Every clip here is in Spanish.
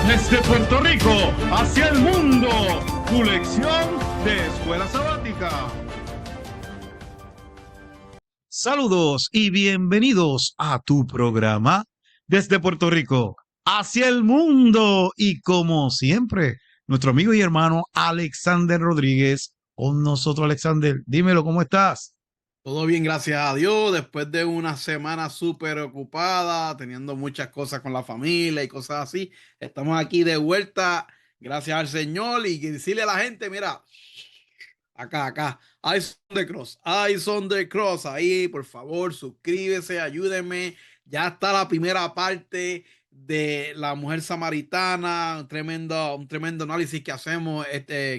Desde Puerto Rico hacia el mundo, tu lección de escuela sabática. Saludos y bienvenidos a tu programa Desde Puerto Rico hacia el mundo. Y como siempre, nuestro amigo y hermano Alexander Rodríguez con nosotros. Alexander, dímelo, ¿cómo estás? Todo bien, gracias a Dios. Después de una semana súper ocupada, teniendo muchas cosas con la familia y cosas así, estamos aquí de vuelta, gracias al Señor, y decirle a la gente, mira, acá, Eyes on the Cross, Eyes on the Cross, ahí, por favor, suscríbese, ayúdenme. Ya está la primera parte de la mujer samaritana, un tremendo análisis que hacemos,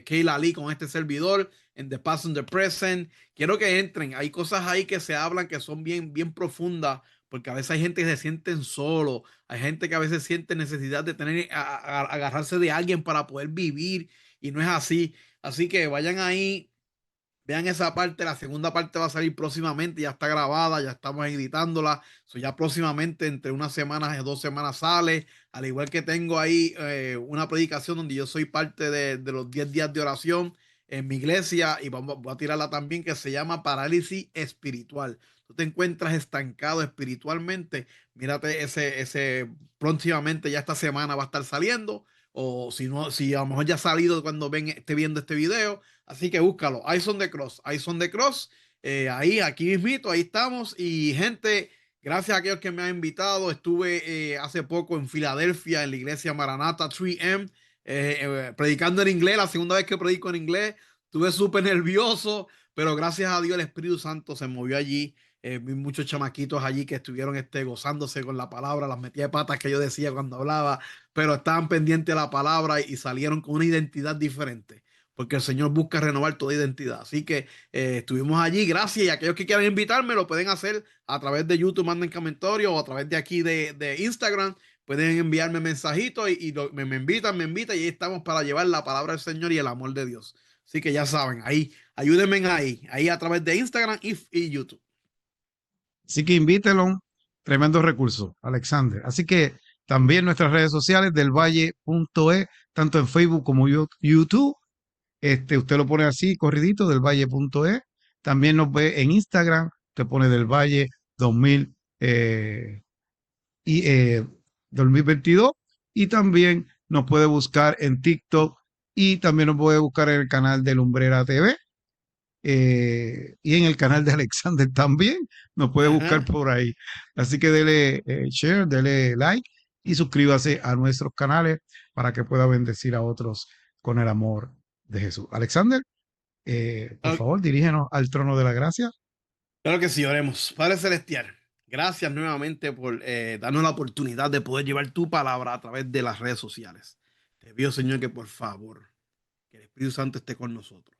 Keila Lee con este servidor, en The Past and the Present. Quiero que entren, hay cosas ahí que se hablan que son bien profundas, porque a veces hay gente que se sienten solo, hay gente que a veces siente necesidad de tener, agarrarse de alguien para poder vivir, y no es así. Así que vayan ahí, vean esa parte. La segunda parte va a salir próximamente, ya está grabada, ya estamos editándola. Ya próximamente, entre unas semanas y 2 semanas sale. Al igual que tengo ahí una predicación donde yo soy parte de los 10 días de oración en mi iglesia, y voy a tirarla también, que se llama Parálisis Espiritual. Tú te encuentras estancado espiritualmente, mírate ese próximamente, ya esta semana va a estar saliendo, o si no, si a lo mejor ya ha salido cuando esté viendo este video. Así que búscalo, Eyes on the Cross, Eyes on the Cross. Ahí, aquí mismito, ahí estamos. Y gente, gracias a aquellos que me han invitado. Estuve hace poco en Filadelfia, en la iglesia Maranatha 3M, predicando en inglés, la segunda vez que predico en inglés. Estuve súper nervioso, pero gracias a Dios el Espíritu Santo se movió allí. Vi muchos chamaquitos allí que estuvieron gozándose con la palabra, las metía de patas que yo decía cuando hablaba, pero estaban pendientes de la palabra y salieron con una identidad diferente, porque el Señor busca renovar toda identidad. Así que estuvimos allí, gracias. Y aquellos que quieran invitarme lo pueden hacer a través de YouTube, manden comentarios, o a través de aquí de Instagram. Pueden enviarme mensajitos me invitan, y ahí estamos para llevar la palabra del Señor y el amor de Dios. Así que ya saben, ahí, ayúdenme ahí a través de Instagram y YouTube. Así que invítelo, tremendo recurso, Alexander. Así que también nuestras redes sociales, delvalle.e, tanto en Facebook como YouTube. Usted lo pone así, corridito, delvalle.e. También nos ve en Instagram, te pone Del Valle 2022. Y también nos puede buscar en TikTok, y también nos puede buscar en el canal de Lumbrera TV. Y en el canal de Alexander también nos puede buscar por ahí. Así que dele share, dele like y suscríbase a nuestros canales para que pueda bendecir a otros con el amor de Jesús. Alexander, por favor, dirígenos al trono de la gracia. Claro que sí, oremos. Padre Celestial, gracias nuevamente por darnos la oportunidad de poder llevar tu palabra a través de las redes sociales. Te pido, Señor, que por favor, que el Espíritu Santo esté con nosotros,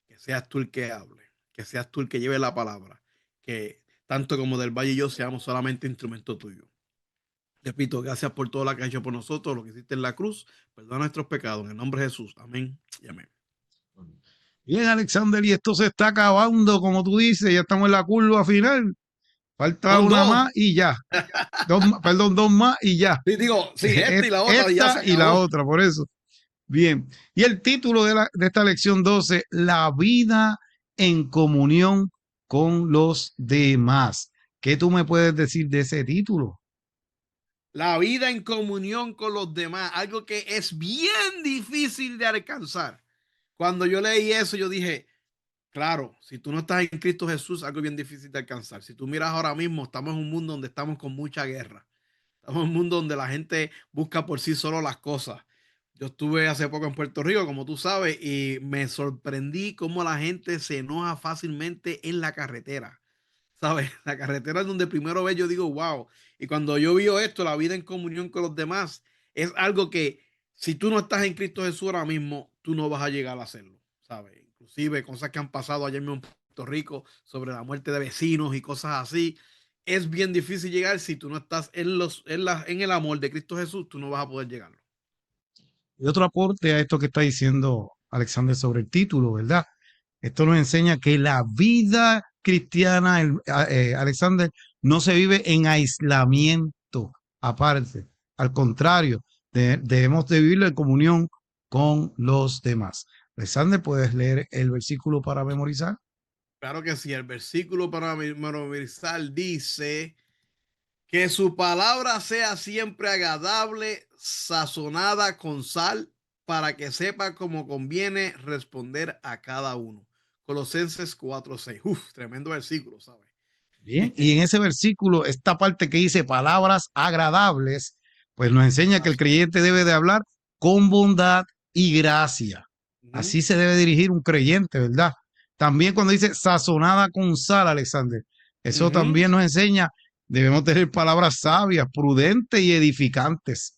que seas tú el que hable, que seas tú el que lleve la palabra, que tanto como Del Valle y yo seamos solamente instrumento tuyo. Repito, gracias por todo lo que has hecho por nosotros, lo que hiciste en la cruz. Perdona nuestros pecados, en el nombre de Jesús. Amén y amén. Bien, Alexander, y esto se está acabando, como tú dices, ya estamos en la curva final. Falta Son una dos. más y ya. Dos más y ya. Sí, digo, sí, esta y la otra, y ya se Esta y la acabó. otra, por eso. Bien. Y el título de esta lección 12, la vida en comunión con los demás. ¿Qué tú me puedes decir de ese título? La vida en comunión con los demás, algo que es bien difícil de alcanzar. Cuando yo leí eso, yo dije, claro, si tú no estás en Cristo Jesús, algo bien difícil de alcanzar. Si tú miras ahora mismo, estamos en un mundo donde estamos con mucha guerra. Estamos en un mundo donde la gente busca por sí solo las cosas. Yo estuve hace poco en Puerto Rico, como tú sabes, y me sorprendí cómo la gente se enoja fácilmente en la carretera. ¿Sabes? La carretera es donde primero ve, yo digo, wow. Y cuando yo veo esto, la vida en comunión con los demás, es algo que si tú no estás en Cristo Jesús ahora mismo, tú no vas a llegar a hacerlo, ¿sabes? Inclusive cosas que han pasado ayer mismo en Puerto Rico sobre la muerte de vecinos y cosas así. Es bien difícil llegar si tú no estás en el amor de Cristo Jesús, tú no vas a poder llegarlo. Y otro aporte a esto que está diciendo Alexander sobre el título, ¿verdad? Esto nos enseña que la vida cristiana, Alexander, no se vive en aislamiento aparte. Al contrario, debemos de vivir en comunión con los demás. Alexander, ¿puedes leer el versículo para memorizar? Claro que sí, el versículo para memorizar dice que su palabra sea siempre agradable, sazonada con sal, para que sepa cómo conviene responder a cada uno. Colosenses 4:6. Uf, tremendo versículo, ¿sabes? Bien, y en ese versículo, esta parte que dice palabras agradables, pues nos enseña que el creyente debe de hablar con bondad y gracia. Ujú, Así se debe dirigir un creyente, ¿verdad? También cuando dice sazonada con sal, Alexander, eso ujú, también nos enseña, debemos tener palabras sabias, prudentes y edificantes.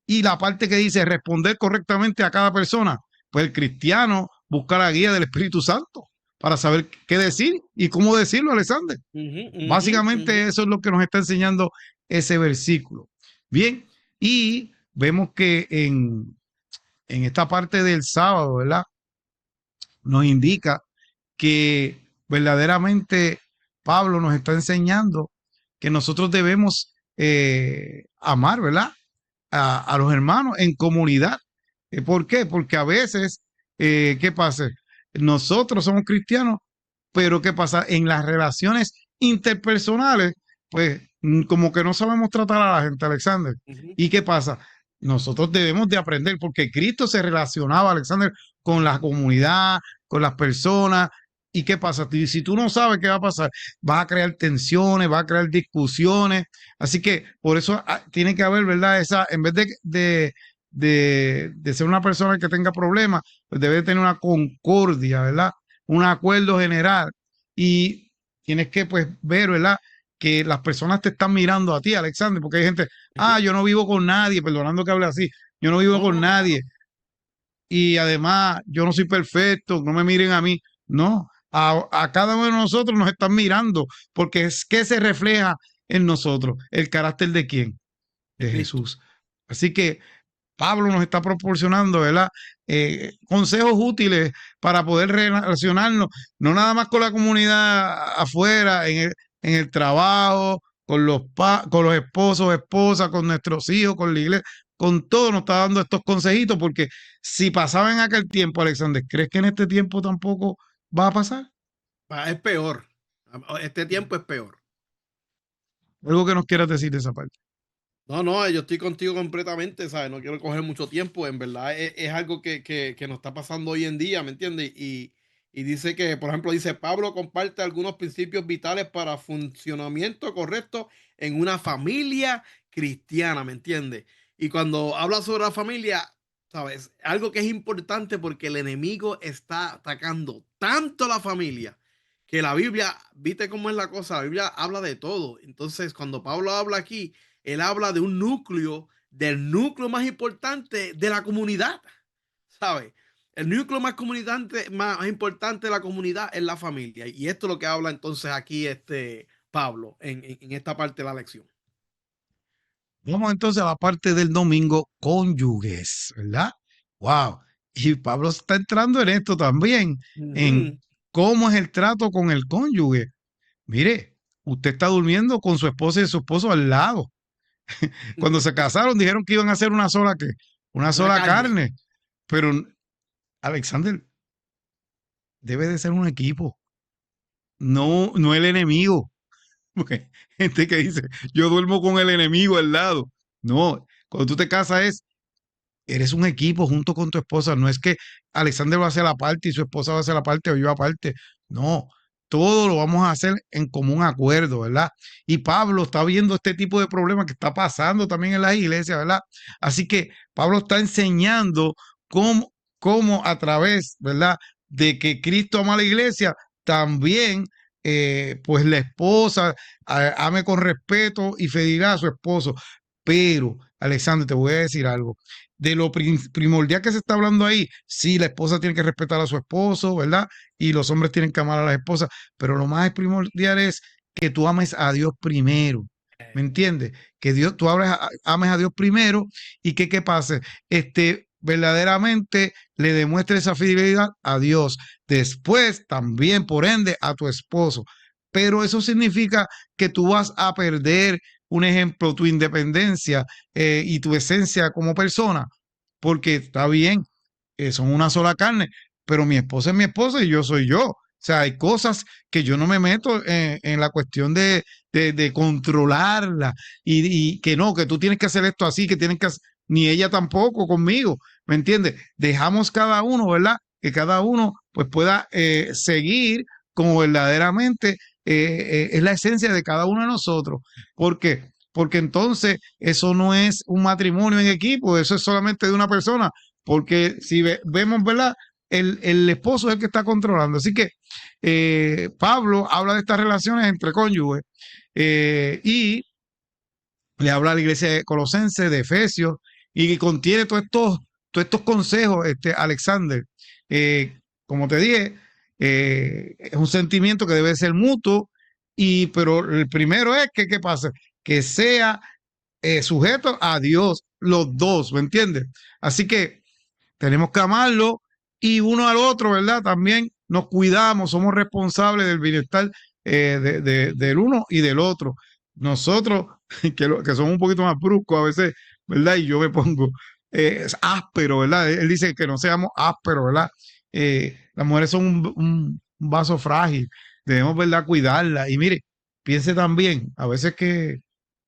Y la parte que dice responder correctamente a cada persona, pues el cristiano busca la guía del Espíritu Santo para saber qué decir y cómo decirlo, Alexander. ujú, ujú, ujú. Básicamente eso es lo que nos está enseñando ese versículo. Bien, y vemos que en esta parte del sábado, ¿verdad? Nos indica que verdaderamente Pablo nos está enseñando que nosotros debemos amar, ¿verdad? A los hermanos en comunidad. ¿Por qué? Porque a veces, ¿qué pasa? Nosotros somos cristianos, pero ¿qué pasa? En las relaciones interpersonales, pues como que no sabemos tratar a la gente, Alexander. Ujú. ¿Y qué pasa? Nosotros debemos de aprender, porque Cristo se relacionaba, Alexander, con la comunidad, con las personas. ¿Y qué pasa? Si tú no sabes qué va a pasar, vas a crear tensiones, vas a crear discusiones. Así que por eso tiene que haber, ¿verdad? Esa, en vez de ser una persona que tenga problemas, pues debe tener una concordia, ¿verdad? Un acuerdo general. Y tienes que, pues, ver, ¿verdad? Que las personas te están mirando a ti, Alexander, porque hay gente, yo no vivo con nadie, perdonando que hable así, yo no vivo No, con no, claro. nadie y además yo no soy perfecto, no me miren a mí, no, a cada uno de nosotros nos están mirando, porque es que se refleja en nosotros el carácter de quién, De de Cristo. Jesús. Así que Pablo nos está proporcionando, ¿verdad? Consejos útiles para poder relacionarnos, no nada más con la comunidad afuera, en el trabajo, con los esposos, esposas, con nuestros hijos, con la iglesia, con todo nos está dando estos consejitos, porque si pasaba en aquel tiempo, Alexander, ¿crees que en este tiempo tampoco va a pasar? Es peor. Este tiempo es peor. Algo que nos quieras decir de esa parte. No, no, yo estoy contigo completamente, ¿sabes? No quiero coger mucho tiempo, en verdad es algo que nos está pasando hoy en día, ¿me entiendes? Y dice que, por ejemplo, dice Pablo comparte algunos principios vitales para funcionamiento correcto en una familia cristiana, ¿me entiendes? Y cuando habla sobre la familia, ¿sabes? Algo que es importante porque el enemigo está atacando tanto a la familia que la Biblia, ¿viste cómo es la cosa? La Biblia habla de todo. Entonces, cuando Pablo habla aquí, él habla de un núcleo, del núcleo más importante de la comunidad, ¿sabes? El núcleo más importante de la comunidad es la familia. Y esto es lo que habla entonces aquí Pablo en esta parte de la lección. Vamos entonces a la parte del domingo, cónyuges, ¿verdad? Wow. Y Pablo está entrando en esto también, en Ujú. cómo es el trato con el cónyuge. Mire, usted está durmiendo con su esposa y su esposo al lado. Cuando se casaron dijeron que iban a hacer una sola, ¿qué? Una Una sola carne. carne. Pero Alexander debe de ser un equipo, no el enemigo. Porque gente que dice, yo duermo con el enemigo al lado. No, cuando tú te casas eres un equipo junto con tu esposa. No es que Alexander va a hacer la parte y su esposa va a hacer la parte o yo aparte. No, todo lo vamos a hacer en común acuerdo, ¿verdad? Y Pablo está viendo este tipo de problemas que está pasando también en las iglesias, ¿verdad? Así que Pablo está enseñando cómo a través, ¿verdad? De que Cristo ama a la iglesia, también, pues la esposa ame con respeto y fidelidad a su esposo. Pero, Alexander, te voy a decir algo de lo primordial que se está hablando ahí, sí, la esposa tiene que respetar a su esposo, ¿verdad? Y los hombres tienen que amar a las esposas, pero lo más primordial es que tú ames a Dios primero. ¿Me entiendes? Que Dios, tú ames a Dios primero y que qué pase, verdaderamente le demuestre esa fidelidad a Dios. Después también, por ende, a tu esposo. Pero eso significa que tú vas a perder un ejemplo, tu independencia y tu esencia como persona, porque está bien, son una sola carne, pero mi esposa es mi esposa y yo soy yo. O sea, hay cosas que yo no me meto en la cuestión de controlarla y que no, que tú tienes que hacer esto así, que tienes que hacer, ni ella tampoco conmigo, ¿me entiendes? Dejamos cada uno, ¿verdad? Que cada uno pues pueda seguir como verdaderamente es la esencia de cada uno de nosotros. ¿Por qué? Porque entonces eso no es un matrimonio en equipo, eso es solamente de una persona, porque si vemos, ¿verdad? El esposo es el que está controlando. Así que Pablo habla de estas relaciones entre cónyuges y le habla a la iglesia de Colosenses, de Efesios, y contiene todos estos consejos, Alexander. Como te dije, es un sentimiento que debe ser mutuo, pero el primero es que, ¿qué pasa? Que sea sujeto a Dios, los dos, ¿me entiendes? Así que tenemos que amarlo y uno al otro, ¿verdad? También nos cuidamos, somos responsables del bienestar del uno y del otro. Nosotros, que somos un poquito más bruscos a veces, ¿verdad? Y yo me pongo áspero, ¿verdad? Él dice que no seamos ásperos, ¿verdad? Las mujeres son un vaso frágil, debemos, ¿verdad? Cuidarla. Y mire, piense también, a veces que,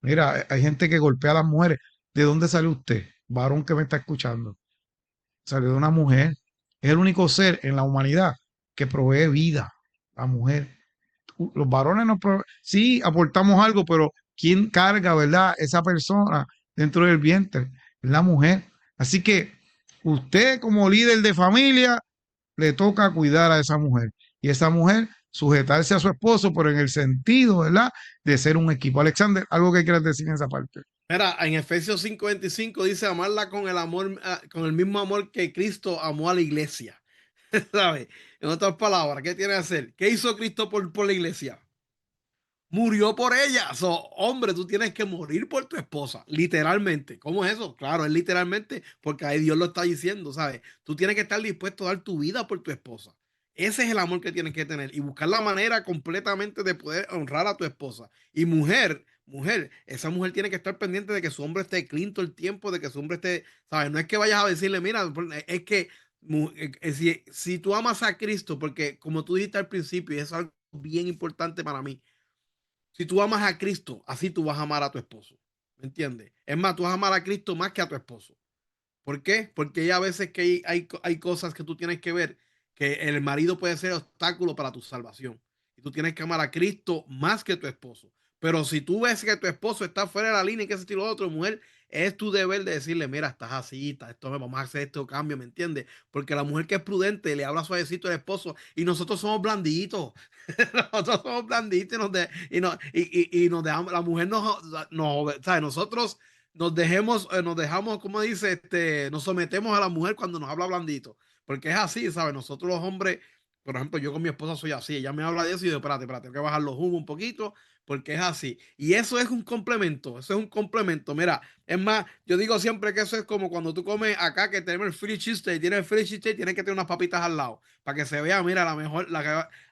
mira, hay gente que golpea a las mujeres. ¿De dónde sale usted, varón que me está escuchando? Salió de una mujer. Es el único ser en la humanidad que provee vida, la mujer. Los varones sí aportamos algo, pero ¿quién carga, verdad? Esa persona dentro del vientre es la mujer. Así que usted como líder de familia le toca cuidar a esa mujer y esa mujer sujetarse a su esposo, pero en el sentido, ¿verdad? De ser un equipo. Alexander, algo que quieras decir en esa parte. Mira, en Efesios 5:25 dice amarla con el amor, con el mismo amor que Cristo amó a la iglesia. ¿Sabes? En otras palabras, ¿qué tiene que hacer? ¿Qué hizo Cristo por la iglesia? Murió por ella. Hombre, tú tienes que morir por tu esposa, literalmente. ¿Cómo es eso? Claro, es literalmente porque ahí Dios lo está diciendo, ¿sabes? Tú tienes que estar dispuesto a dar tu vida por tu esposa. Ese es el amor que tienes que tener y buscar la manera completamente de poder honrar a tu esposa. Y mujer, esa mujer tiene que estar pendiente de que su hombre esté clean todo el tiempo, de que su hombre esté, ¿sabes? No es que vayas a decirle, mira, es que si tú amas a Cristo, porque como tú dijiste al principio, y eso es algo bien importante para mí, si tú amas a Cristo, así tú vas a amar a tu esposo. ¿Me entiendes? Es más, tú vas a amar a Cristo más que a tu esposo. ¿Por qué? Porque hay a veces que hay cosas que tú tienes que ver que el marido puede ser obstáculo para tu salvación. Y tú tienes que amar a Cristo más que tu esposo. Pero si tú ves que tu esposo está fuera de la línea y que ese estilo de otro, mujer, es tu deber de decirle, mira, estás así, vamos a hacer este cambio, ¿me entiendes? Porque la mujer que es prudente le habla suavecito al esposo y nosotros somos blanditos. Nosotros somos blanditos y nos dejamos, la mujer ¿sabes? Nosotros nos dejamos, como dice, nos sometemos a la mujer cuando nos habla blandito, porque es así, ¿sabes? Nosotros los hombres, por ejemplo, yo con mi esposa soy así, ella me habla de eso y yo, espérate, tengo que bajar los humos un poquito, porque es así. Y eso es un complemento, eso es un complemento. Mira, es más, yo digo siempre que eso es como cuando tú comes acá, que tenemos el free cheesesteak, tienes el free cheesesteak, tienes que tener unas papitas al lado, para que se vea, mira, la mejor,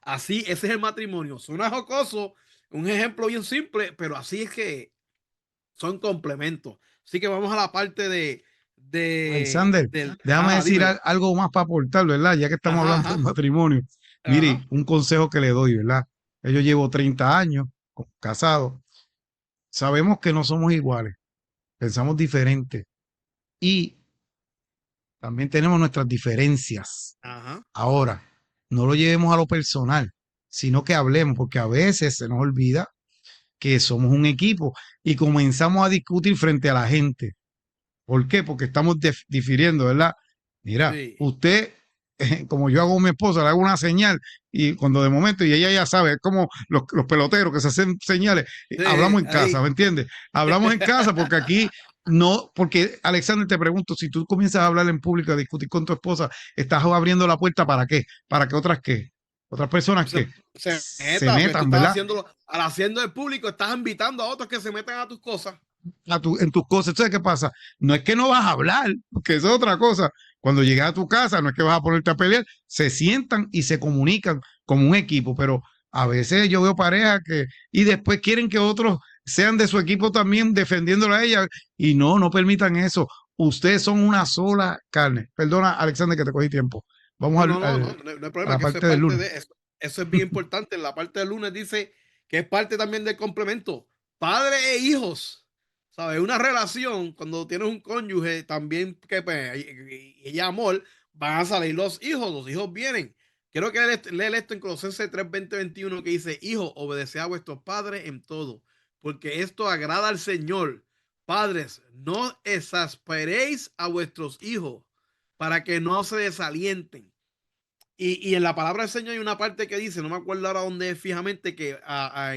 así, ese es el matrimonio. Suena jocoso, un ejemplo bien simple, pero así es que son complementos. Así que vamos a la parte Alexander, déjame decir dímelo. algo más para aportar, ¿verdad? Ya que estamos Ajá, hablando de ajá, matrimonio. ajá. Mire, un consejo que le doy, ¿verdad? Yo llevo 30 años casado. Sabemos que no somos iguales, pensamos diferente y también tenemos nuestras diferencias. Ajá. Ahora, no lo llevemos a lo personal, sino que hablemos, porque a veces se nos olvida que somos un equipo y comenzamos a discutir frente a la gente. ¿Por qué? Porque estamos difiriendo, ¿verdad? Mira, Sí, usted, como yo hago con mi esposa, le hago una señal y cuando de momento, y ella ya sabe, es como los peloteros que se hacen señales, sí, hablamos en casa, ahí. ¿me entiendes? Hablamos en casa porque aquí no, porque Alexander, te pregunto, si tú comienzas a hablar en público, a discutir con tu esposa, ¿estás abriendo la puerta para qué? ¿Para que otras qué? Otras personas Se, que se se meta, pues tú metan, estás ¿verdad? haciéndolo, al haciendo el público, estás invitando a otros que se metan a tus cosas. En tus cosas. Entonces, ¿qué pasa? No es que no vas a hablar, porque eso es otra cosa. Cuando llegas a tu casa, no es que vas a ponerte a pelear, se sientan y se comunican como un equipo, pero a veces yo veo parejas que, y después quieren que otros sean de su equipo también defendiéndola a ella y no permitan eso. Ustedes son una sola carne. Perdona, Alexander, que te cogí tiempo. Vamos No hay a problema, la que eso es parte del parte lunes. de eso. Eso es bien importante. En la parte del lunes dice que es parte también del complemento. Padre e hijos. ¿Sabes? Una relación, cuando tienes un cónyuge, también que pues, y amor, van a salir los hijos vienen. Quiero que leer esto en Colosenses 3, 20, 21, que dice: Hijo, obedeced a vuestros padres en todo, porque esto agrada al Señor. Padres, no exasperéis a vuestros hijos para que no se desalienten. Y en la palabra del Señor hay una parte que dice, no me acuerdo ahora dónde es fijamente, que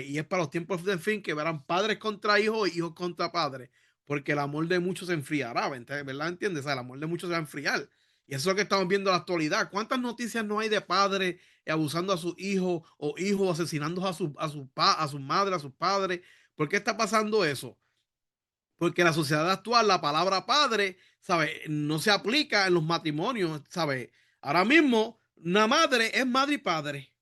y es para los tiempos del fin, que verán padres contra hijos y hijos contra padres, porque el amor de muchos se enfriará, ¿verdad? ¿Entiendes? O sea, el amor de muchos se va a enfriar. Y eso es lo que estamos viendo en la actualidad. ¿Cuántas noticias no hay de padres abusando a sus hijos o hijos asesinando a su madre, a sus padres? ¿Por qué está pasando eso? Porque en la sociedad actual la palabra padre, ¿sabe? No se aplica en los matrimonios, ¿sabe? Ahora mismo, una madre es madre y padre,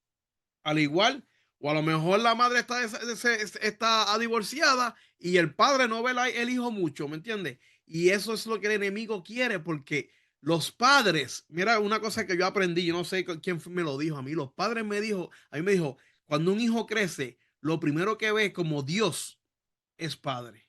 al igual, o a lo mejor la madre está divorciada y el padre no ve el hijo mucho, ¿me entiendes? Y eso es lo que el enemigo quiere, porque los padres, mira, una cosa que yo aprendí, yo no sé quién me lo dijo a mí, a mí me dijo, cuando un hijo crece, lo primero que ve como Dios es padre.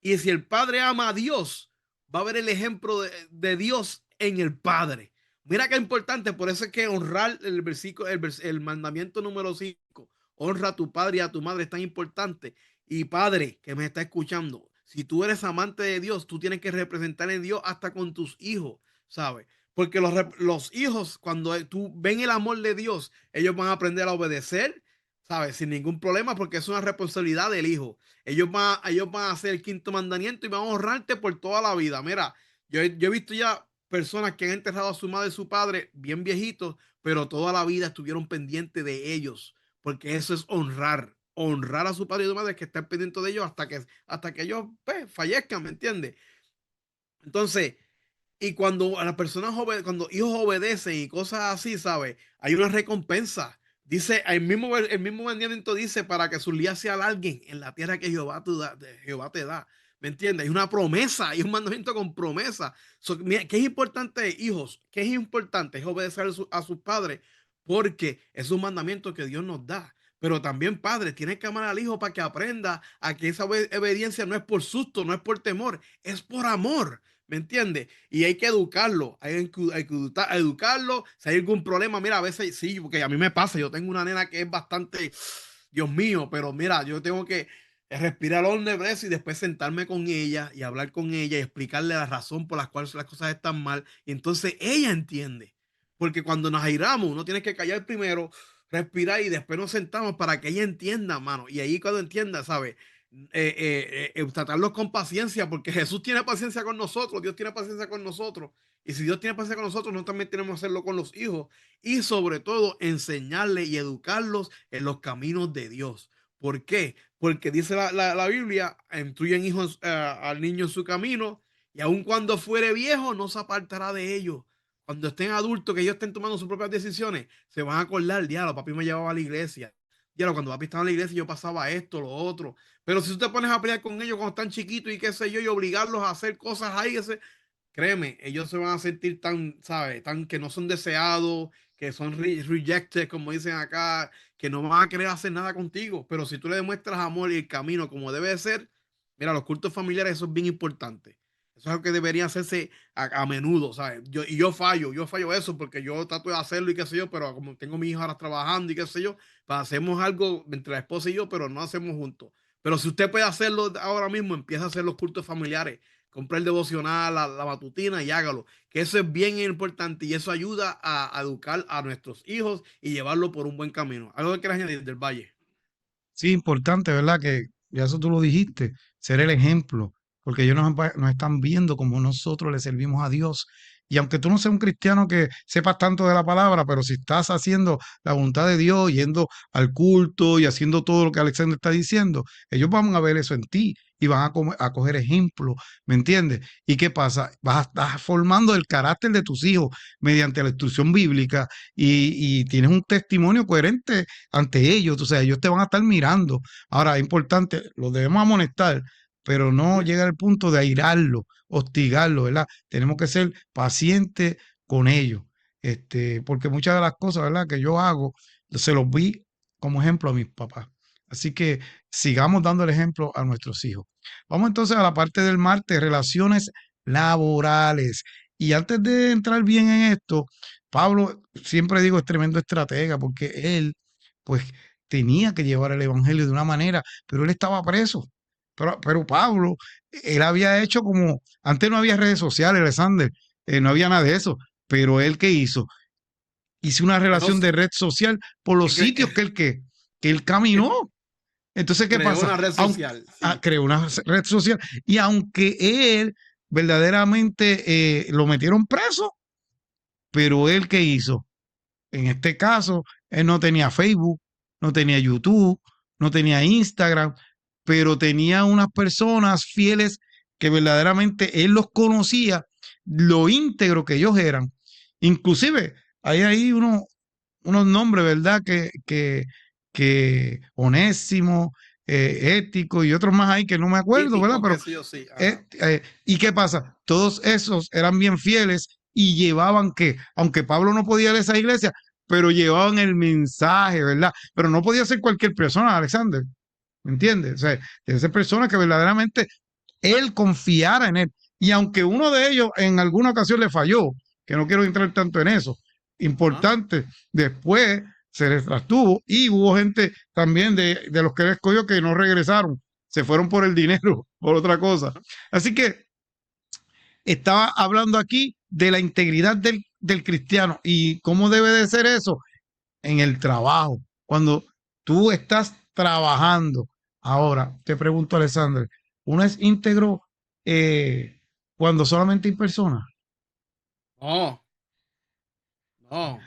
Y si el padre ama a Dios, va a ver el ejemplo de Dios en el padre. Mira qué importante, por eso es que honrar el versículo, el mandamiento número 5, honra a tu padre y a tu madre, es tan importante. Y padre que me está escuchando, si tú eres amante de Dios, tú tienes que representar en Dios hasta con tus hijos, ¿sabes? Porque los hijos, cuando tú ven el amor de Dios, ellos van a aprender a obedecer, ¿sabes? Sin ningún problema, porque es una responsabilidad del hijo. Ellos van a hacer el quinto mandamiento y van a honrarte por toda la vida. Mira, yo he visto ya personas que han enterrado a su madre y su padre bien viejitos, pero toda la vida estuvieron pendientes de ellos, porque eso es honrar a su padre y su madre, que estén pendientes de ellos hasta que ellos pues, fallezcan, ¿me entiendes? Entonces, y cuando a las personas cuando hijos obedecen y cosas así, ¿sabes? Hay una recompensa. Dice, el mismo mandamiento dice, para que sus días se alarguen en la tierra que Jehová te da. ¿Me entiendes? Hay una promesa, hay un mandamiento con promesa. Mira, ¿qué es importante, hijos? ¿Qué es importante? Es obedecer a sus padres, porque es un mandamiento que Dios nos da. Pero también, padre, tienes que amar al hijo para que aprenda a que esa obediencia no es por susto, no es por temor, es por amor. ¿Me entiendes? Y hay que educarlo, hay que educarlo. Si hay algún problema, mira, a veces sí, porque a mí me pasa, yo tengo una nena que es bastante, Dios mío, pero mira, yo tengo que respirar hondo y después sentarme con ella y hablar con ella y explicarle la razón por la cual las cosas están mal. Y entonces ella entiende, porque cuando nos airamos, uno tiene que callar primero, respirar y después nos sentamos para que ella entienda, mano. Y ahí cuando entienda, ¿sabes? Tratarlos con paciencia, porque Jesús tiene paciencia con nosotros, Dios tiene paciencia con nosotros. Y si Dios tiene paciencia con nosotros, nosotros también tenemos que hacerlo con los hijos. Y sobre todo, enseñarles y educarlos en los caminos de Dios. ¿Por qué? Porque dice la Biblia, instruyen hijos al niño en su camino, y aun cuando fuere viejo, no se apartará de ellos. Cuando estén adultos, que ellos estén tomando sus propias decisiones, se van a acordar, diablo, papi me llevaba a la iglesia. Diablo, cuando papi estaba en la iglesia, yo pasaba esto, lo otro. Pero si tú te pones a pelear con ellos cuando están chiquitos y qué sé yo, y obligarlos a hacer cosas ahí, créeme, ellos se van a sentir tan, ¿sabes? Tan que no son deseados, que son rejected, como dicen acá, que no van a querer hacer nada contigo. Pero si tú le demuestras amor y el camino como debe de ser, mira, los cultos familiares, eso es bien importante. Eso es algo que debería hacerse a menudo, ¿sabes? Yo fallo eso porque yo trato de hacerlo y qué sé yo, pero como tengo a mi hija ahora trabajando y qué sé yo, pues hacemos algo entre la esposa y yo, pero no hacemos juntos. Pero si usted puede hacerlo ahora mismo, empieza a hacer los cultos familiares. Compre el devocional, la matutina y hágalo. Que eso es bien importante y eso ayuda a educar a nuestros hijos y llevarlo por un buen camino. Algo que quieras añadir del Valle. Sí, importante, ¿verdad? Que ya eso tú lo dijiste, ser el ejemplo, porque ellos nos están viendo como nosotros le servimos a Dios Y aunque tú no seas un cristiano que sepas tanto de la palabra, pero si estás haciendo la voluntad de Dios, yendo al culto y haciendo todo lo que Alexander está diciendo, ellos van a ver eso en ti y van a coger ejemplo, ¿me entiendes? ¿Y qué pasa? Vas a estar formando el carácter de tus hijos mediante la instrucción bíblica y tienes un testimonio coherente ante ellos, o sea, ellos te van a estar mirando. Ahora, es importante, los debemos amonestar, pero no llega al punto de airarlo, hostigarlo, ¿verdad? Tenemos que ser pacientes con ellos, porque muchas de las cosas, ¿verdad?, que yo hago, se los vi como ejemplo a mis papás. Así que sigamos dando el ejemplo a nuestros hijos. Vamos entonces a la parte del martes, relaciones laborales. Y antes de entrar bien en esto, Pablo, siempre digo, es tremendo estratega porque él, pues, tenía que llevar el evangelio de una manera, pero él estaba preso. Pero Pablo, él había hecho como, antes no había redes sociales, Alexander, no había nada de eso, pero él ¿qué hizo? Hizo una relación Entonces, de red social por los sitios que él caminó. Entonces, ¿qué creó pasa? una red social, sí. Creó una red social y aunque él verdaderamente lo metieron preso, pero él ¿qué hizo? En este caso, él no tenía Facebook, no tenía YouTube, no tenía Instagram, pero tenía unas personas fieles que verdaderamente él los conocía, lo íntegro que ellos eran. Inclusive, hay ahí unos nombres, ¿verdad? Que Onésimo, Ético y otros más ahí que no me acuerdo, ¿verdad? Típico, Pero qué sé yo, sí. Ajá. ¿y qué pasa? Todos esos eran bien fieles y llevaban que, aunque Pablo no podía ir a esa iglesia, pero llevaban el mensaje, ¿verdad? Pero no podía ser cualquier persona, Alexander, ¿me entiendes? O sea, debe ser persona que verdaderamente él confiara en él. Y aunque uno de ellos en alguna ocasión le falló, que no quiero entrar tanto en eso, Ajá. importante, después se les trastuvo y hubo gente también de los que él escogió que no regresaron, se fueron por el dinero, por otra cosa. Así que estaba hablando aquí de la integridad del cristiano y cómo debe de ser eso en el trabajo. Cuando tú estás trabajando, ahora te pregunto, Alexander, ¿uno es íntegro cuando solamente hay personas? No, no,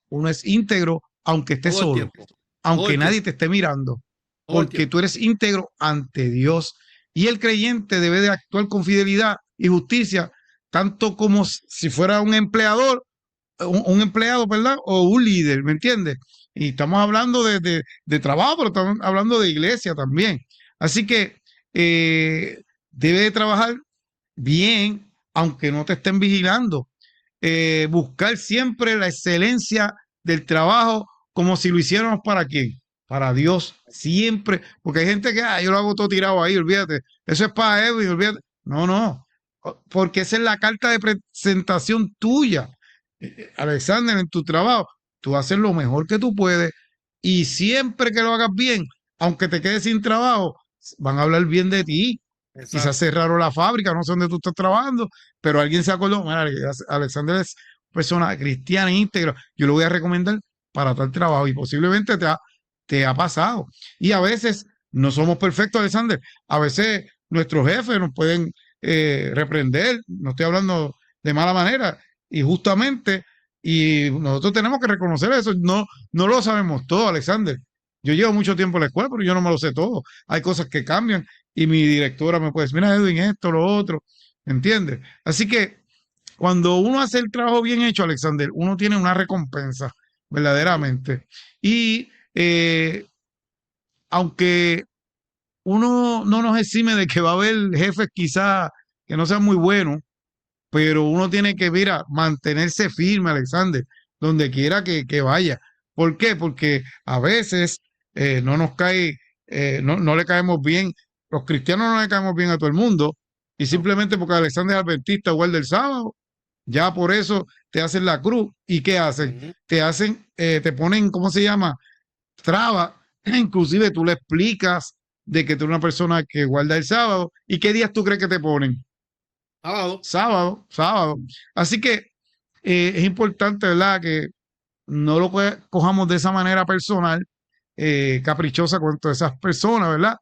Uno es íntegro aunque estés todo el solo, tiempo, todo aunque el nadie tiempo, te esté mirando, todo el porque tú tiempo. eres íntegro ante Dios. Y el creyente debe de actuar con fidelidad y justicia, tanto como si fuera un empleador, un empleado, ¿verdad? O un líder, ¿me entiendes? Y estamos hablando de trabajo, pero estamos hablando de iglesia también. Así que debe de trabajar bien, aunque no te estén vigilando. Buscar siempre la excelencia del trabajo como si lo hiciéramos para quién, para Dios, siempre, porque hay gente que, yo lo hago todo tirado ahí, olvídate, eso es para Edwin, olvídate. No, no, porque esa es la carta de presentación tuya, Alexander, en tu trabajo. Tú haces lo mejor que tú puedes y siempre que lo hagas bien, aunque te quedes sin trabajo, van a hablar bien de ti. Quizás Exacto. cerraron la fábrica, no sé dónde tú estás trabajando, pero alguien se acordó, mira, Alexander es persona cristiana íntegra, yo lo voy a recomendar para tal trabajo y posiblemente te ha pasado. Y a veces no somos perfectos, Alexander, a veces nuestros jefes nos pueden reprender, no estoy hablando de mala manera, y justamente, y nosotros tenemos que reconocer eso, no lo sabemos todo, Alexander. Yo llevo mucho tiempo en la escuela, pero yo no me lo sé todo. Hay cosas que cambian y mi directora me puede decir, mira Edwin, esto, lo otro, ¿entiendes? Así que cuando uno hace el trabajo bien hecho, Alexander, uno tiene una recompensa, Ujú. verdaderamente. Y aunque uno no nos exime de que va a haber jefes quizás que no sean muy buenos, pero uno tiene que, mira, mantenerse firme, Alexander, donde quiera que vaya. ¿Por qué? Porque a veces no nos cae, no le caemos bien, los cristianos no le caemos bien a todo el mundo, y No. simplemente porque Alexander es adventista guarda el sábado, ya por eso te hacen la cruz. ¿Y qué hacen? Ujú. Te ponen, ¿cómo se llama? Traba. Inclusive tú le explicas de que tú eres una persona que guarda el sábado. ¿Y qué días tú crees que te ponen? Sábado. Sábado, sábado. Así que es importante, ¿verdad? Que no lo cojamos de esa manera personal, caprichosa con todas esas personas, ¿verdad?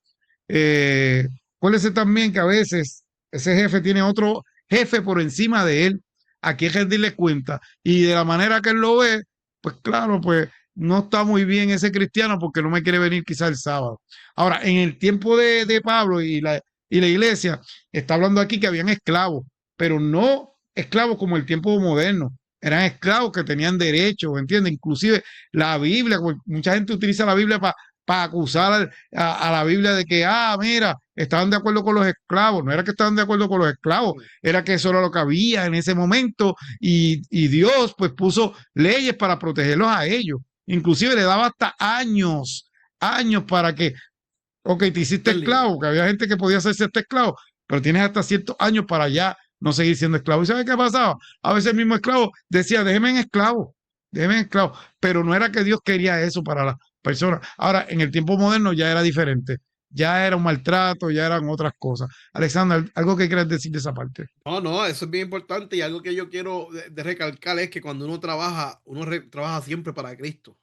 Eh, Acuérdese también que a veces ese jefe tiene otro jefe por encima de él. aquí hay que rendirle cuenta. Y de la manera que él lo ve, pues claro, pues no está muy bien ese cristiano porque no me quiere venir quizá el sábado. Ahora, en el tiempo de Pablo y la iglesia, está hablando aquí que habían esclavos, pero no esclavos como el tiempo moderno. Eran esclavos que tenían derechos, ¿entiendes? Inclusive la Biblia, mucha gente utiliza la Biblia para acusar a la Biblia de que, mira, estaban de acuerdo con los esclavos. No era que estaban de acuerdo con los esclavos, era que eso era lo que había en ese momento y Dios pues puso leyes para protegerlos a ellos. Inclusive le daba hasta años para que, ok, te hiciste Están libres. esclavo, que había gente que podía hacerse este esclavo, pero tienes hasta ciertos años para ya no seguir siendo esclavo. ¿Y sabes qué pasaba? A veces el mismo esclavo decía, déjeme en esclavo, pero no era que Dios quería eso para las personas. Ahora, en el tiempo moderno ya era diferente, ya era un maltrato, ya eran otras cosas. Alexander, ¿algo que quieras decir de esa parte? No, no, eso es bien importante y algo que yo quiero de recalcar es que cuando uno trabaja, trabaja siempre para Cristo.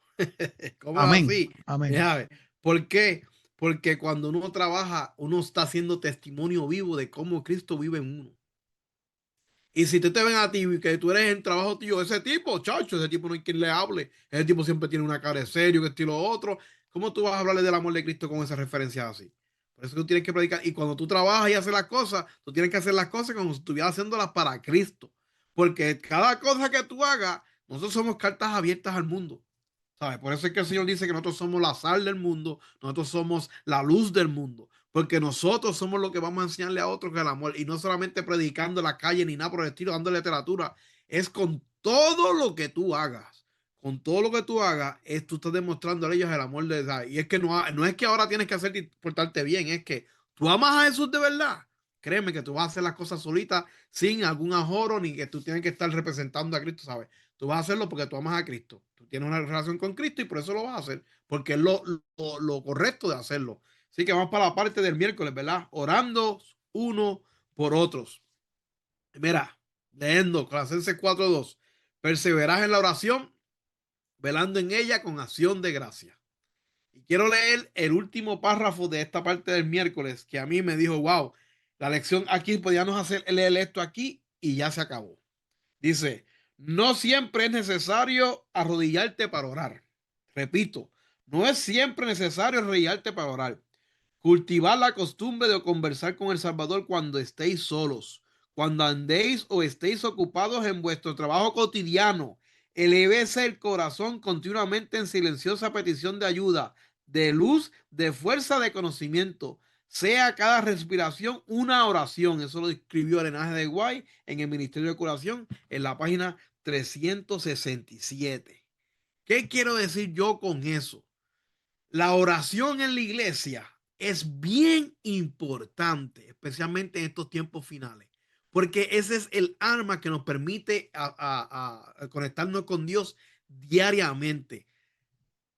¿Cómo es Amén, así? amén. Ya ves. ¿Por qué? Porque cuando uno trabaja, uno está haciendo testimonio vivo de cómo Cristo vive en uno. Y si te ven a ti y que tú eres en trabajo tío, ese tipo, chacho, ese tipo no hay quien le hable. Ese tipo siempre tiene una cara de serio, que estilo otro. ¿Cómo tú vas a hablarle del amor de Cristo con esa referencia así? Por eso tú tienes que predicar. Y cuando tú trabajas y haces las cosas, tú tienes que hacer las cosas como si estuvieras haciéndolas para Cristo. Porque cada cosa que tú hagas, nosotros somos cartas abiertas al mundo. ¿Sabes? Por eso es que el Señor dice que nosotros somos la sal del mundo, nosotros somos la luz del mundo, porque nosotros somos los que vamos a enseñarle a otros el amor, y no solamente predicando en la calle ni nada por el estilo, dando literatura, es con todo lo que tú hagas. Con todo lo que tú hagas, tú estás demostrando a ellos el amor de Dios. Y es que no es que ahora tienes que hacer y portarte bien, es que tú amas a Jesús de verdad. Créeme que tú vas a hacer las cosas solitas, sin algún ajoro, ni que tú tienes que estar representando a Cristo, ¿sabes? Tú vas a hacerlo porque tú amas a Cristo. Tú tienes una relación con Cristo y por eso lo vas a hacer, porque es lo correcto de hacerlo. Así que vamos para la parte del miércoles, ¿verdad? Orando uno por otros. Mira, leyendo Colosenses 4:2. Perseverad en la oración, velando en ella con acción de gracia. Y quiero leer el último párrafo de esta parte del miércoles que a mí me dijo, wow, la lección aquí, podíamos hacer, leer esto aquí y ya se acabó. Dice, no siempre es necesario arrodillarte para orar. Repito, no es siempre necesario arrodillarte para orar. Cultivar la costumbre de conversar con el Salvador cuando estéis solos, cuando andéis o estéis ocupados en vuestro trabajo cotidiano. Elevese el corazón continuamente en silenciosa petición de ayuda, de luz, de fuerza, de conocimiento. Sea cada respiración una oración. Eso lo escribió Arenaje de Guay en el Ministerio de Curación en la página 367. ¿Qué quiero decir yo con eso? La oración en la iglesia es bien importante, especialmente en estos tiempos finales, porque ese es el arma que nos permite a conectarnos con Dios diariamente.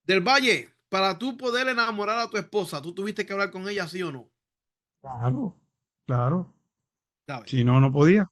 Del Valle, para tú poder enamorar a tu esposa, tú tuviste que hablar con ella, ¿sí o no? Claro, claro. ¿Sabes? Si no, no podía.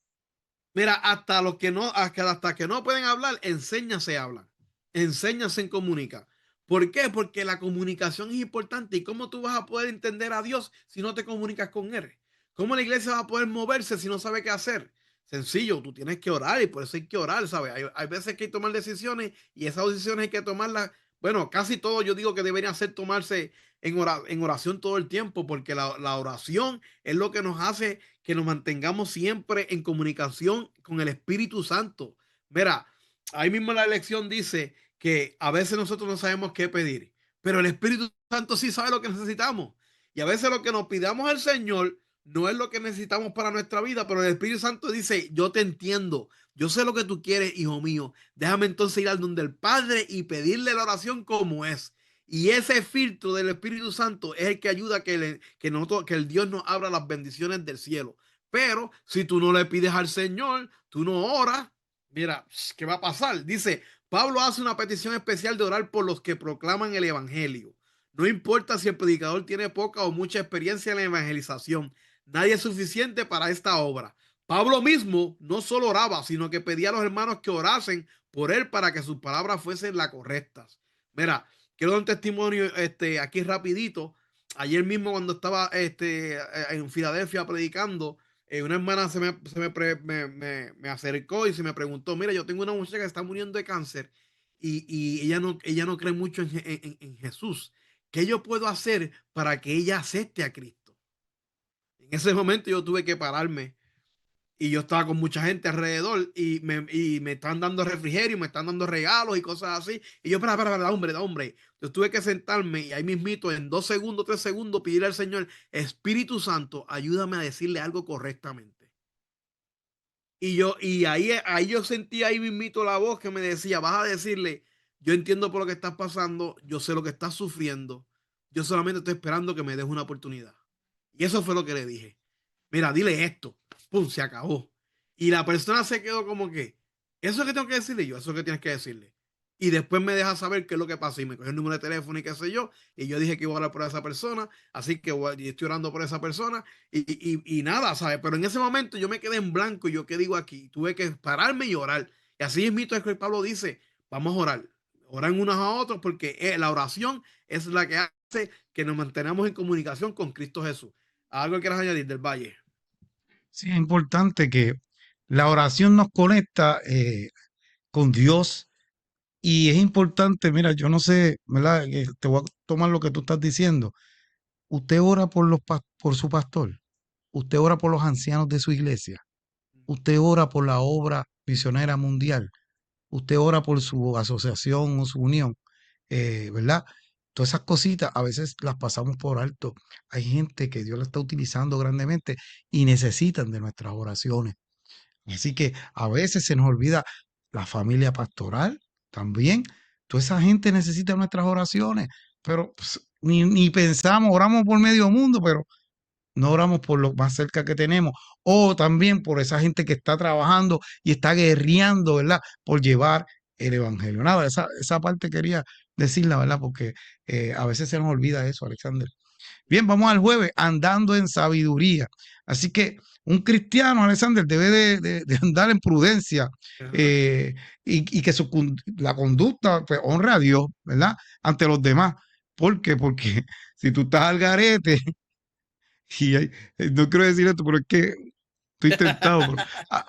Mira, hasta los que no, hasta que no pueden hablar, enséñase a hablar. Enséñase en comunicar. ¿Por qué? Porque la comunicación es importante. ¿Y cómo tú vas a poder entender a Dios si no te comunicas con Él? ¿Cómo la iglesia va a poder moverse si no sabe qué hacer? Sencillo, tú tienes que orar y por eso hay que orar, ¿sabes? Hay veces que hay que tomar decisiones y esas decisiones hay que tomarlas. Bueno, casi todo yo digo que deberían ser tomarse en oración todo el tiempo, porque la oración es lo que nos hace que nos mantengamos siempre en comunicación con el Espíritu Santo. Mira, ahí mismo la lección dice que a veces nosotros no sabemos qué pedir, pero el Espíritu Santo sí sabe lo que necesitamos. Y a veces lo que nos pidamos al Señor no es lo que necesitamos para nuestra vida, pero el Espíritu Santo dice, yo te entiendo, yo sé lo que tú quieres, hijo mío. Déjame entonces ir al donde el Padre y pedirle la oración como es. Y ese filtro del Espíritu Santo es el que ayuda a que el Dios nos abra las bendiciones del cielo. Pero si tú no le pides al Señor, tú no oras, mira, ¿qué va a pasar? Dice, Pablo hace una petición especial de orar por los que proclaman el Evangelio. No importa si el predicador tiene poca o mucha experiencia en la evangelización, nadie es suficiente para esta obra. Pablo mismo no solo oraba, sino que pedía a los hermanos que orasen por él para que sus palabras fuesen las correctas. Mira, quiero dar un testimonio aquí rapidito. Ayer mismo cuando estaba en Filadelfia predicando, una hermana me acercó y se me preguntó, mira, yo tengo una muchacha que está muriendo de cáncer y ella no cree mucho en Jesús. ¿Qué yo puedo hacer para que ella acepte a Cristo? En ese momento yo tuve que pararme y yo estaba con mucha gente alrededor y me están dando refrigerio, me están dando regalos y cosas así. Y yo, espera, da hombre. Yo tuve que sentarme y ahí mismito, en 2 segundos, 3 segundos, pedirle al Señor, Espíritu Santo, ayúdame a decirle algo correctamente. Y ahí yo sentí ahí mismito la voz que me decía, vas a decirle, yo entiendo por lo que estás pasando, yo sé lo que estás sufriendo, yo solamente estoy esperando que me des una oportunidad. Y eso fue lo que le dije. Mira, dile esto. Pum, se acabó. Y la persona se quedó como que, eso es que tengo que decirle yo, eso es que tienes que decirle. Y después me deja saber qué es lo que pasa y me cogió el número de teléfono y qué sé yo. Y yo dije que iba a orar por esa persona, así que y estoy orando por esa persona y nada, ¿sabes? Pero en ese momento yo me quedé en blanco y yo, ¿qué digo aquí? Tuve que pararme y orar. Y así mismo es que Pablo dice, vamos a orar. Oran unos a otros porque la oración es la que hace que nos mantenamos en comunicación con Cristo Jesús. ¿Algo que quieras añadir del Valle? Sí, es importante que la oración nos conecta con Dios y es importante, mira, yo no sé, ¿verdad? Te voy a tomar lo que tú estás diciendo. Usted ora por por su pastor, usted ora por los ancianos de su iglesia, usted ora por la obra misionera mundial, usted ora por su asociación o su unión, ¿verdad? Todas esas cositas a veces las pasamos por alto. Hay gente que Dios la está utilizando grandemente y necesitan de nuestras oraciones. Así que a veces se nos olvida la familia pastoral también. Toda esa gente necesita nuestras oraciones, pero pues, ni pensamos, oramos por medio mundo, pero no oramos por lo más cerca que tenemos, o también por esa gente que está trabajando y está guerreando, ¿verdad? Por llevar el evangelio. Nada, esa parte quería decirla, ¿verdad? Porque a veces se nos olvida eso, Alexander. Bien, vamos al jueves, andando en sabiduría. Así que un cristiano, Alexander, debe de andar en prudencia Ajá. eh, y que la conducta pues, honre a Dios, ¿verdad? Ante los demás. ¿Por qué? Porque si tú estás al garete, y no quiero decir esto, pero es que estoy tentado. Pero, ah,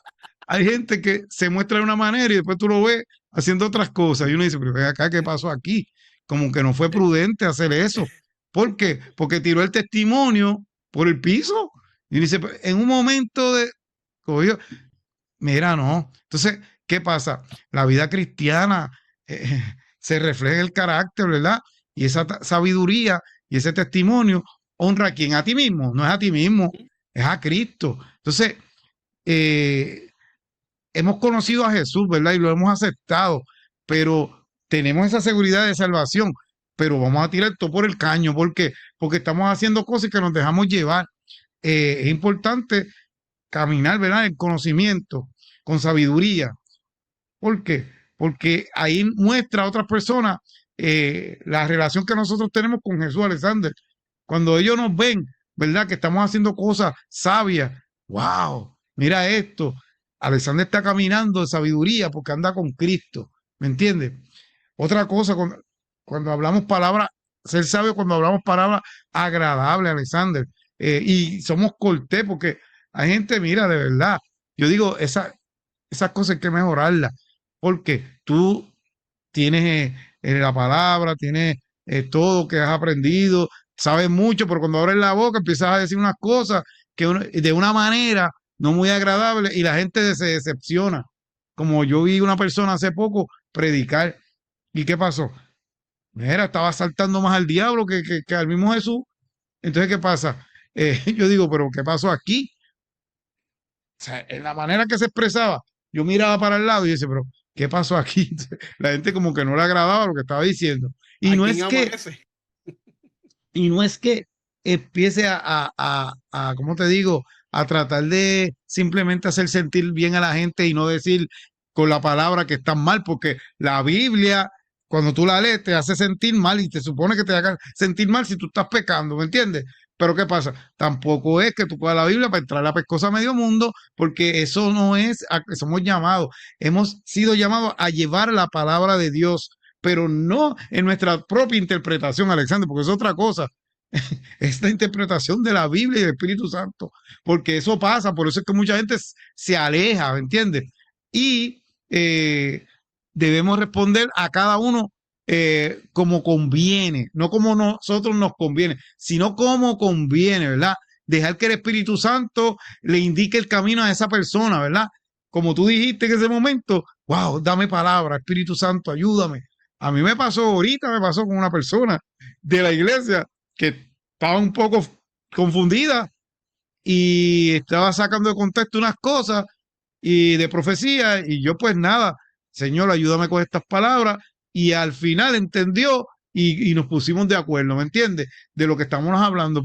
hay gente que se muestra de una manera y después tú lo ves haciendo otras cosas. Y uno dice, pero ven acá, ¿qué pasó aquí? Como que no fue prudente hacer eso. ¿Por qué? Porque tiró el testimonio por el piso. Y dice, "Pues, en un momento de... Cogió, mira, no. Entonces, ¿qué pasa? La vida cristiana se refleja en el carácter, ¿verdad? Y esa sabiduría y ese testimonio honra a quién, a ti mismo, no es a ti mismo, es a Cristo. Entonces, eh, hemos conocido a Jesús, ¿verdad? Y lo hemos aceptado, pero tenemos esa seguridad de salvación, pero vamos a tirar todo por el caño, ¿por qué? Porque estamos haciendo cosas que nos dejamos llevar. Es importante caminar, ¿verdad? En conocimiento, con sabiduría. ¿Por qué? Porque ahí muestra a otras personas la relación que nosotros tenemos con Jesús, Alexander. Cuando ellos nos ven, ¿verdad? Que estamos haciendo cosas sabias. ¡Wow! Mira esto. Alexander está caminando de sabiduría porque anda con Cristo. ¿Me entiendes? Otra cosa, cuando hablamos palabras, ser sabio cuando hablamos palabras agradables, Alexander. Y somos cortés porque hay gente, mira, de verdad. Yo digo, esas cosas hay que mejorarlas porque tú tienes la palabra, tienes todo que has aprendido, sabes mucho, pero cuando abres la boca empiezas a decir unas cosas que de una manera no muy agradable y la gente se decepciona. Como yo vi una persona hace poco predicar, ¿y qué pasó? Mira, estaba saltando más al diablo que al mismo Jesús. Entonces, ¿qué pasa? Yo digo, pero ¿qué pasó aquí? O sea, en la manera que se expresaba, yo miraba para el lado y decía, pero ¿qué pasó aquí? La gente como que no le agradaba lo que estaba diciendo. Y ¿A no quién es que, amanece? y no es que empiece ¿cómo te digo? A tratar de simplemente hacer sentir bien a la gente y no decir con la palabra que están mal, porque la Biblia, cuando tú la lees, te hace sentir mal y te supone que te haga sentir mal si tú estás pecando, ¿me entiendes? Pero ¿qué pasa? Tampoco es que tú puedas la Biblia para entrar a pescosa a medio mundo, porque eso no es a que somos llamados. Hemos sido llamados a llevar la palabra de Dios, pero no en nuestra propia interpretación, Alexander, porque es otra cosa. esta interpretación de la Biblia y del Espíritu Santo, porque eso pasa, por eso es que mucha gente se aleja, ¿me entiendes? Y debemos responder a cada uno como conviene, no como nosotros nos conviene, sino como conviene, ¿verdad? Dejar que el Espíritu Santo le indique el camino a esa persona, ¿verdad? Como tú dijiste en ese momento, wow, dame palabra, Espíritu Santo, ayúdame. A mí me pasó ahorita, me pasó con una persona de la iglesia que estaba un poco confundida y estaba sacando de contexto unas cosas y de profecía y yo pues nada, Señor, ayúdame con estas palabras y al final entendió y nos pusimos de acuerdo, ¿me entiendes? De lo que estamos hablando,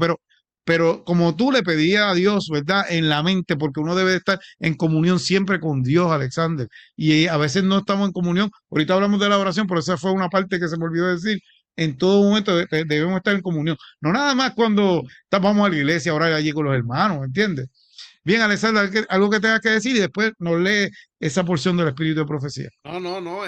pero como tú le pedías a Dios, ¿verdad? En la mente, porque uno debe de estar en comunión siempre con Dios, Alexander. Y a veces no estamos en comunión. Ahorita hablamos de la oración, pero esa fue una parte que se me olvidó decir. En todo momento debemos estar en comunión. No nada más cuando vamos a la iglesia a orar allí con los hermanos, ¿me entiendes? Bien, Alexander, algo que tengas que decir y después nos lee esa porción del espíritu de profecía. No.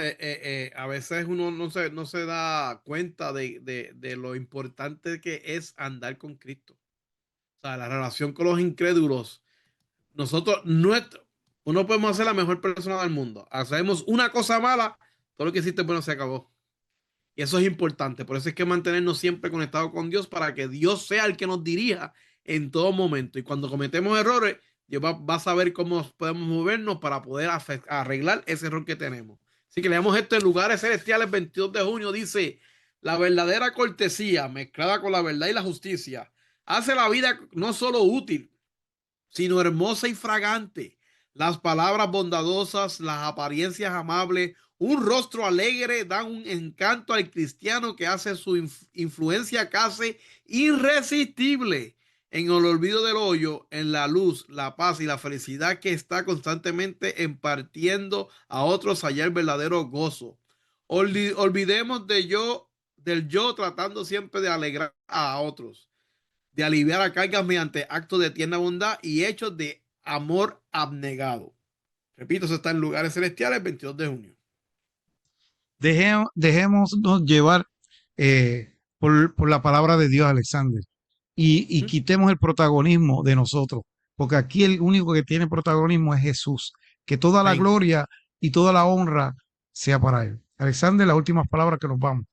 A veces uno no se da cuenta de lo importante que es andar con Cristo. O sea, la relación con los incrédulos. Uno podemos ser la mejor persona del mundo. Hacemos una cosa mala, todo lo que hiciste, bueno, se acabó. Y eso es importante. Por eso es que mantenernos siempre conectados con Dios para que Dios sea el que nos dirija en todo momento. Y cuando cometemos errores, Dios va a saber cómo podemos movernos para poder arreglar ese error que tenemos. Así que leemos esto en Lugares Celestiales, 22 de junio. Dice: la verdadera cortesía mezclada con la verdad y la justicia hace la vida no solo útil, sino hermosa y fragante. Las palabras bondadosas, las apariencias amables, un rostro alegre dan un encanto al cristiano que hace su influencia casi irresistible. En el olvido del hoyo, en la luz, la paz y la felicidad que está constantemente impartiendo a otros allá el verdadero gozo. Olvidemos del yo tratando siempre de alegrar a otros, de aliviar a cargas mediante actos de tierna bondad y hechos de amor abnegado. Repito, eso está en Lugares Celestiales, 22 de junio. Dejémonos llevar por la palabra de Dios, Alexander, y quitemos el protagonismo de nosotros, porque aquí el único que tiene protagonismo es Jesús. Que toda la gloria y toda la honra sea para Él. Alexander, las últimas palabras que nos vamos.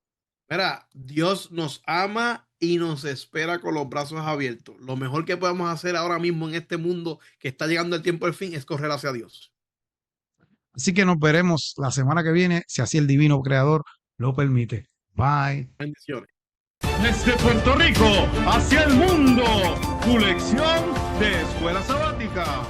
Mira, Dios nos ama y nos espera con los brazos abiertos. Lo mejor que podemos hacer ahora mismo en este mundo que está llegando el tiempo del fin es correr hacia Dios. Así que nos veremos la semana que viene, si así el divino creador lo permite. Bye. Bendiciones. Desde Puerto Rico hacia el mundo, tu lección de escuela sabática.